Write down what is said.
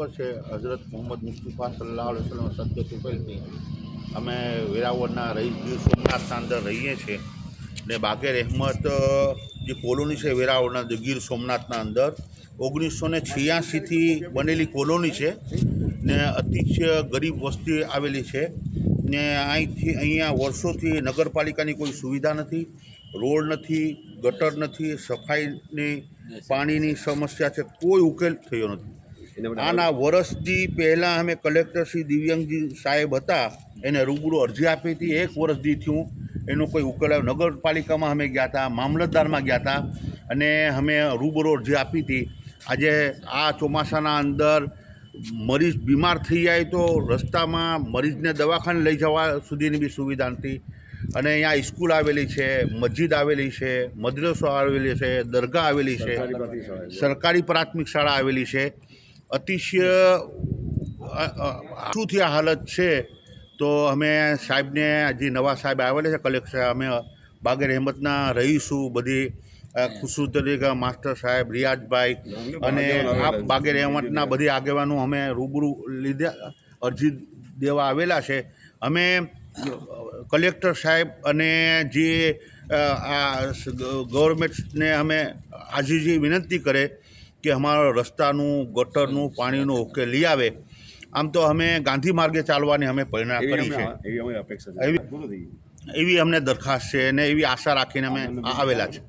शुक्र है हज़रत मोहम्मद मुस्तफ़ा सल्लल्लाहु अलैहि वसल्लम सत्य सुपेलથી અમે વેરાવળના રહીશ ગીર સોમનાથના અંદર રહીએ છીએ ને બાગે રહેમત જે કોલોની છે વેરાવળના ગીર સોમનાથના અંદર 1986થી બનેલી કોલોની છે ને અતિશય ગરીબ વસ્તી આવેલી છે ને અહીંથી અહીંયા વર્ષોથી નગરપાલિકાની કોઈ સુવિધા નથી, રોડ નથી, ગટર નથી, સફાઈની પાણીની સમસ્યા છે, કોઈ ઉકેલ થયો નથી। આના વર્ષથી પહેલાં અમે કલેક્ટર શ્રી દિવ્યંગજી સાહેબ હતા એને રૂબરૂ અરજી આપી હતી। 1 વર્ષથી થયું એનો કોઈ ઉકેલ આવ્યો। નગરપાલિકામાં અમે ગયા હતા, મામલતદારમાં ગયા હતા અને અમે રૂબરૂ અરજી આપી હતી। આજે આ ચોમાસાના અંદર મરીઝ બીમાર થઈ જાય તો રસ્તામાં મરીઝને દવાખાને લઈ જવા સુધીની બી સુવિધા નથી અને અહીંયા સ્કૂલ આવેલી છે, મસ્જિદ આવેલી છે, મદ્રસો આવેલી છે, દરગાહ આવેલી છે, સરકારી પ્રાથમિક શાળા આવેલી છે। અતિશય શું આ હાલત છે તો અમે સાહેબને જે નવા સાહેબ આવેલા છે કલેક્ટર સાહેબ, અમે બાગે રહેમતના રહીશું બધી ખુશુ તરીકે માસ્ટર સાહેબ, રિયાઝભાઈ અને આ બાગે રહેમતના બધી આગેવાનો અમે રૂબરૂ લીધા અરજી દેવા આવેલા છે। અમે કલેક્ટર સાહેબ અને જે ગવર્મેન્ટને અમે આજે જે વિનંતી કરે કે અમારા રસ્તાનું, ગટરનું, પાણીનું ઉકેલ લઈ આવે। આમ તો અમે ગાંધી માર્ગે ચાલવાની અમે પ્રેરણા કરી છે, એવી અમને દરખાસ્ત છે અને એવી આશા રાખીને અમે આવેલા છે।